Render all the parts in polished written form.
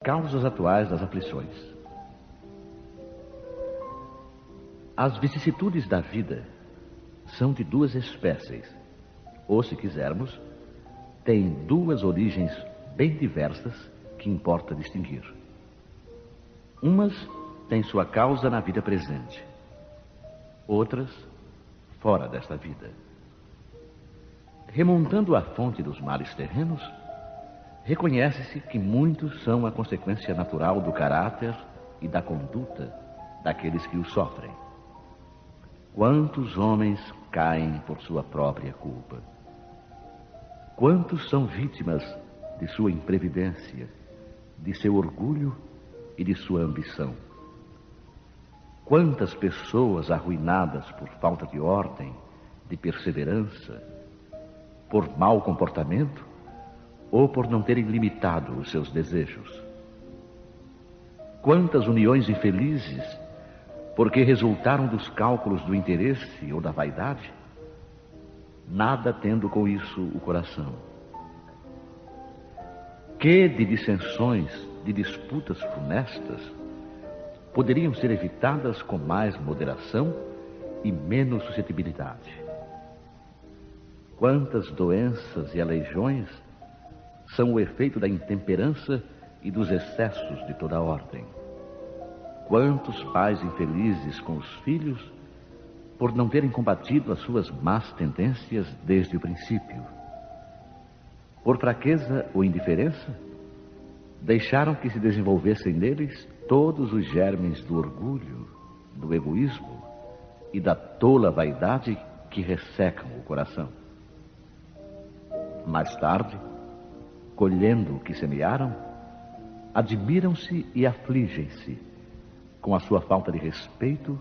Causas atuais das aflições. As vicissitudes da vida são de duas espécies, ou, se quisermos, têm duas origens bem diversas que importa distinguir. Umas têm sua causa na vida presente, outras fora desta vida. Remontando à fonte dos males terrenos, reconhece-se que muitos são a consequência natural do caráter e da conduta daqueles que os sofrem. Quantos homens caem por sua própria culpa? Quantos são vítimas de sua imprevidência, de seu orgulho e de sua ambição? Quantas pessoas arruinadas por falta de ordem, de perseverança, por mau comportamento, ou por não terem limitado os seus desejos? Quantas uniões infelizes, porque resultaram dos cálculos do interesse ou da vaidade, nada tendo com isso o coração? Que de dissensões, de disputas funestas, poderiam ser evitadas com mais moderação e menos suscetibilidade? Quantas doenças e aleijões são o efeito da intemperança e dos excessos de toda ordem? Quantos pais infelizes com os filhos por não terem combatido as suas más tendências desde o princípio? Por fraqueza ou indiferença, deixaram que se desenvolvessem neles todos os germes do orgulho, do egoísmo e da tola vaidade que ressecam o coração. Mais tarde, colhendo o que semearam, admiram-se e afligem-se com a sua falta de respeito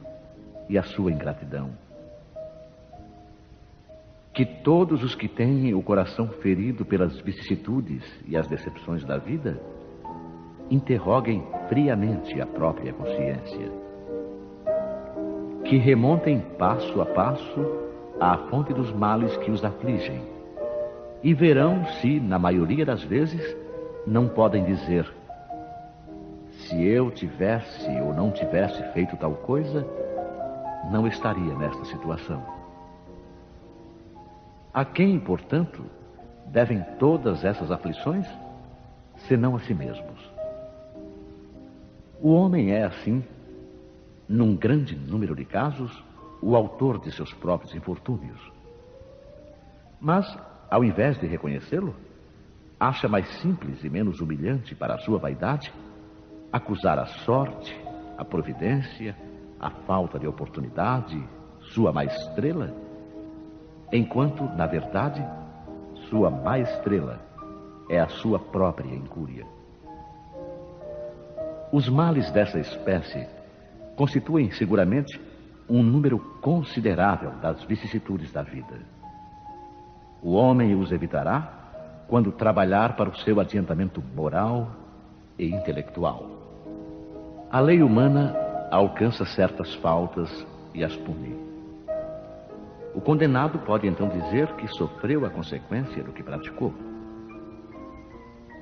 e a sua ingratidão. Que todos os que têm o coração ferido pelas vicissitudes e as decepções da vida interroguem friamente a própria consciência. Que remontem passo a passo à fonte dos males que os afligem e verão se, na maioria das vezes, não podem dizer: se eu tivesse ou não tivesse feito tal coisa, não estaria nesta situação. A quem, portanto, devem todas essas aflições, senão a si mesmos? O homem é, assim, num grande número de casos, o autor de seus próprios infortúnios. Mas, ao invés de reconhecê-lo, acha mais simples e menos humilhante para a sua vaidade acusar a sorte, a providência, a falta de oportunidade, sua má estrela, enquanto, na verdade, sua má estrela é a sua própria incúria. Os males dessa espécie constituem seguramente um número considerável das vicissitudes da vida. O homem os evitará quando trabalhar para o seu adiantamento moral e intelectual. A lei humana alcança certas faltas e as pune. O condenado pode então dizer que sofreu a consequência do que praticou.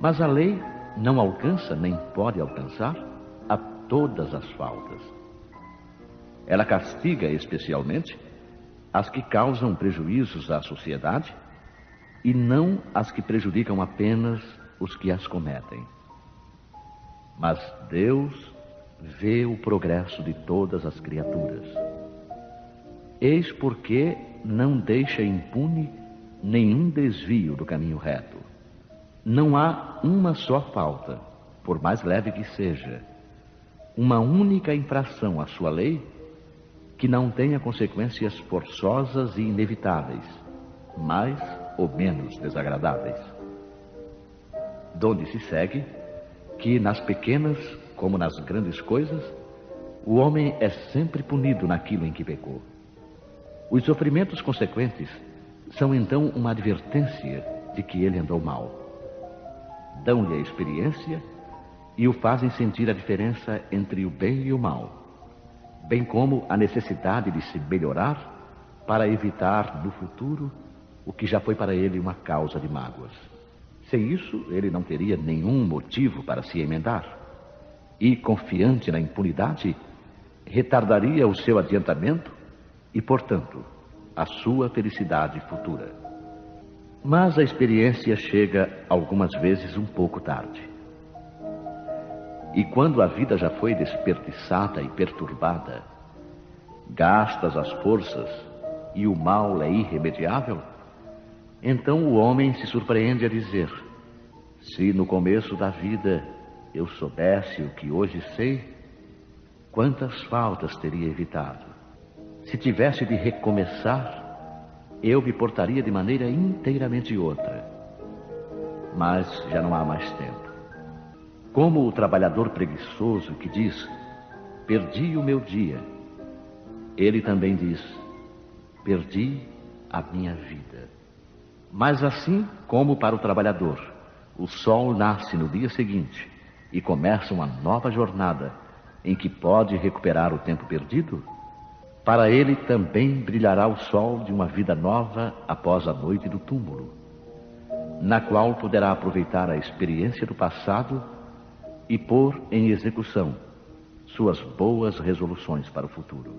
Mas a lei não alcança nem pode alcançar a todas as faltas. Ela castiga especialmente as que causam prejuízos à sociedade e não as que prejudicam apenas os que as cometem. Mas Deus vê o progresso de todas as criaturas. Eis porque não deixa impune nenhum desvio do caminho reto. Não há uma só falta, por mais leve que seja, uma única infração à sua lei que não tenha consequências forçosas e inevitáveis, mais ou menos desagradáveis. Donde se segue que nas pequenas como nas grandes coisas, o homem é sempre punido naquilo em que pecou. Os sofrimentos consequentes são então uma advertência de que ele andou mal. Dão-lhe a experiência e o fazem sentir a diferença entre o bem e o mal, bem como a necessidade de se melhorar para evitar no futuro o que já foi para ele uma causa de mágoas. Sem isso, ele não teria nenhum motivo para se emendar. E, confiante na impunidade, retardaria o seu adiantamento e, portanto, a sua felicidade futura. Mas a experiência chega algumas vezes um pouco tarde. E quando a vida já foi desperdiçada e perturbada, gastas as forças e o mal é irremediável, então o homem se surpreende a dizer: se no começo da vida eu soubesse o que hoje sei, quantas faltas teria evitado. Se tivesse de recomeçar, eu me portaria de maneira inteiramente outra. Mas já não há mais tempo. Como o trabalhador preguiçoso que diz: perdi o meu dia, ele também diz: perdi a minha vida. Mas assim como para o trabalhador, o sol nasce no dia seguinte e começa uma nova jornada em que pode recuperar o tempo perdido, para ele também brilhará o sol de uma vida nova após a noite do túmulo, na qual poderá aproveitar a experiência do passado e pôr em execução suas boas resoluções para o futuro.